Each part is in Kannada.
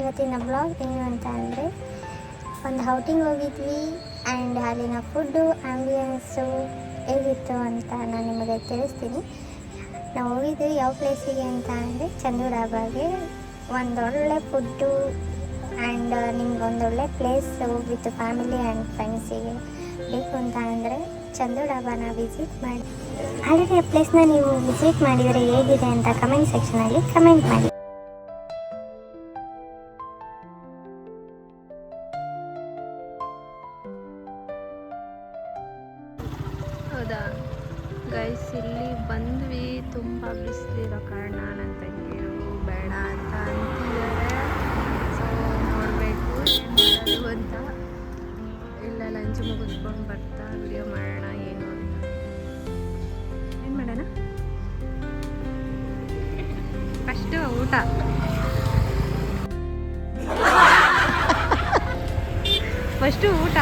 ಇವತ್ತಿನ ಬ್ಲಾಗ್ ಏನು ಅಂತ ಅಂದರೆ, ಒಂದು ಔಟಿಂಗ್ ಹೋಗಿದ್ವಿ ಆ್ಯಂಡ್ ಅಲ್ಲಿನ ಫುಡ್ಡು ಆ್ಯಂಬಿಯನ್ಸು ಹೇಗಿತ್ತು ಅಂತ ನಾನು ನಿಮಗೆ ತಿಳಿಸ್ತೀನಿ. ನಾವು ಹೋಗಿದ್ವಿ ಯಾವ ಪ್ಲೇಸಿಗೆ ಅಂತ ಅಂದರೆ ಚಂದು ಡಾಬಾಗೆ. ಒಂದೊಳ್ಳೆ ಫುಡ್ಡು ಆ್ಯಂಡ್ ನಿಮ್ಗೆ ಒಂದೊಳ್ಳೆ ಪ್ಲೇಸು ವಿತ್ ಫ್ಯಾಮಿಲಿ ಆ್ಯಂಡ್ ಫ್ರೆಂಡ್ಸಿಗೆ ಬೇಕು ಅಂತ ಅಂದರೆ ಚಂದು ಡಾಬಾನ ವಿಸಿಟ್ ಮಾಡಿ. ಆಲ್ರೆಡಿ ಆ ಪ್ಲೇಸ್ನ ನೀವು ವಿಸಿಟ್ ಮಾಡಿದರೆ ಹೇಗಿದೆ ಅಂತ ಕಮೆಂಟ್ ಸೆಕ್ಷನಲ್ಲಿ ಕಮೆಂಟ್ ಮಾಡಿ. ಹೌದಾ ಗೈಸ್, ಇಲ್ಲಿ ಬಂದ್ವಿ. ತುಂಬ ಬಿಸಿಲಿರೋ ಕಾರಣ ನನ್ನ ತಂಗಿಯರು ಬೇಡ ಅಂತ ಅಂತಿದ್ದಾರೆ. ಸೊ ನೋಡಬೇಕು ಏನು ಮಾಡೋದು ಅಂತ. ಇಲ್ಲ ಲಂಚ್ ಮುಗಿಸ್ಕೊಂಡು ಬರ್ತಾ ವಿಡಿಯೋ ಮಾಡೋಣ ಏನು ಅಂತ. ಏನು ಮಾಡೋಣ? ಫಸ್ಟು ಊಟ. ಫಸ್ಟು ಊಟ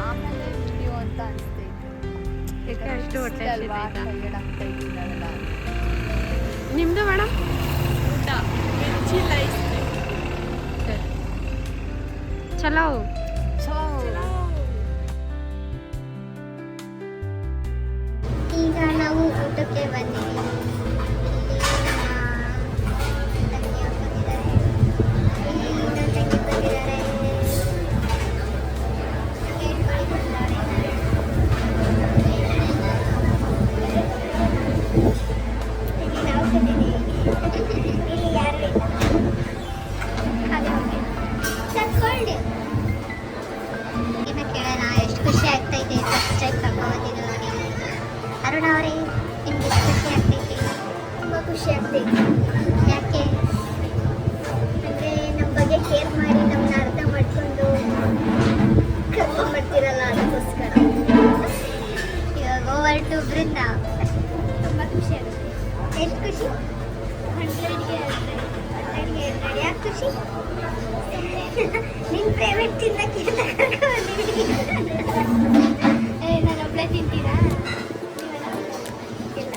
ಆಮೇಲೆ ವಿಡಿಯೋ ಅಂತ ಅನಿಸ್ತೈತೆ. ಯಾಕೆ ಅಷ್ಟು ಹೊಟ್ಟೆ ಹಸಿದೈತಾ? ನಿಮ್ಮದು ಮೇಡಮ್ ಊಟ ಚಲೋ. ಈಗ ನಾವು ಊಟಕ್ಕೆ ಬಂದಿದ್ದೀವಿ. ಕೇಳೋಣ, ಎಷ್ಟು ಖುಷಿ ಆಗ್ತೈತೆ ಫಸ್ಟ್ ಟೈಮ್ ತಗೊಂಡಿದ್ದೀವಿ. ಅರುಣ ಅವರೇ, ನಿಮ್ಗೆ ಎಷ್ಟು ಖುಷಿ ಆಗ್ತೈತೆ? ತುಂಬ ಖುಷಿ ಆಗ್ತೈತೆ. ಯಾಕೆ ಅಂದರೆ ನಮ್ಮ ಬಗ್ಗೆ ಕೇರ್ ಮಾಡಿ ನಮ್ಮನ್ನ ಅರ್ಥ ಮಾಡ್ಕೊಂಡು ಕರ್ಕೊಂಡ್ಬರ್ತೀರಲ್ಲ, ಅದಕ್ಕೋಸ್ಕರ. ಇವಾಗ ಓವರ್ ಟು ಬೃಂದ. ತುಂಬ ಖುಷಿ ಆಗುತ್ತೆ. ಎಷ್ಟು ಖುಷಿ? 100ಗೆ 100 ಯಾಕೆ ಖುಷಿ? ನಿನ್ನ ಪ್ರೈವೇಟ್ ತಿನ್ನಕ್ಕೆ ನಾನು ಒಬ್ಬಳೇ ತಿಂತೀರಾ? ಇಲ್ಲ,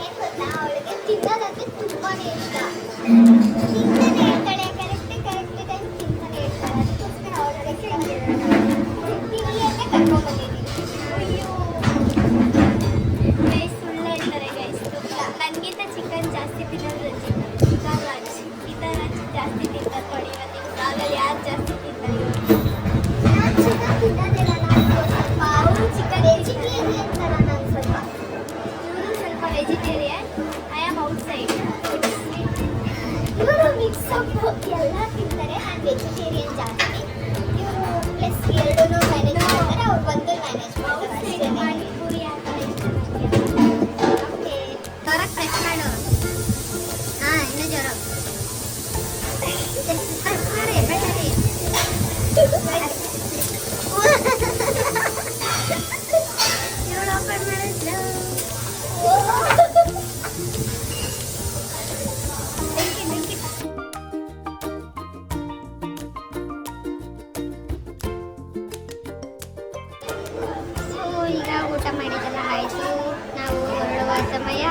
ಏನು ಗೊತ್ತಾ, ಅವಳಿಗೆ ತಿನ್ನೋದಕ್ಕೆ ತುಂಬಾ ಇಷ್ಟ. ತಿಂತಾನೆ ಇರ್ತಾಳೆ, ಕರೆಕ್ಟ್ ಟೈಮ್ ತಿಂತಾನೆ ಇರ್ತಾಳೆ. ಅದಕ್ಕೋಸ್ಕರ ಅವಳಿಗೆ ತಿನ್ನಿ ಅಂತ ಕರ್ಕೊಂಡ್ಬಂದಿದ್ದೀನಿ. ಅಯ್ಯೋ ಗೈಸ್, ಸುಳ್ಳು ಹೇಳ್ತಾರೆ ಗೈಸ್. ನನಗಿಂತ ಚಿಕನ್ ಜಾಸ್ತಿ ತಿನ್ನೋದು ರಾಜ್. ಈ ಥರ ಜಾಸ್ತಿ ತಿಂತಾರೆ ನೋಡಿ. ಆಗಲ್ಲಿ ಯಾರು ಜಾಸ್ತಿ ತಿಂತಾರೆ? ನಾನು ಚಿಕನ್ ತಿನ್ನೋದಿಲ್ಲ. ನಾನು ಸ್ವಲ್ಪ ಅವರು ಚಿಕನ್ ವೆಜಿಟೇರಿಯನ್ ಅಂತಾರ. ನಾನು ಸ್ವಲ್ಪ, ಇವರು ಸ್ವಲ್ಪ vegetarian. I am out side. ಇವರು ಮಿಕ್ಸ್ ಅಪ್ ಎಲ್ಲ ತಿಂತಾರೆ. ನಾನು ವೆಜಿಟೇರಿಯನ್ ಜಾಸ್ತಿ. ಇವರು ಪ್ಲಸ್ ಎರಡೂ ಮ್ಯಾನೇಜ್ ಮಾಡ್ತಾರೆ. ಅವ್ರು ಬಂದು ಮ್ಯಾನೇಜ್ ಮಾಡ್ತಾರೆ. ಪಾನಿಪುರಿ ಆ ಥರ ಇಷ್ಟ ನನಗೆ. ಓಕೆ, ತೊರಕ್ಕೆ ಪ್ರೆಸ್ ಮಾಡು. ಹಾಂ, ಇನ್ನೂ ಜ್ವರ. ಈಗ ಊಟ ಮಾಡಿದೆಲ್ಲ ಆಯಿತು. ನಾವು ಹೊರಡುವ ಸಮಯ.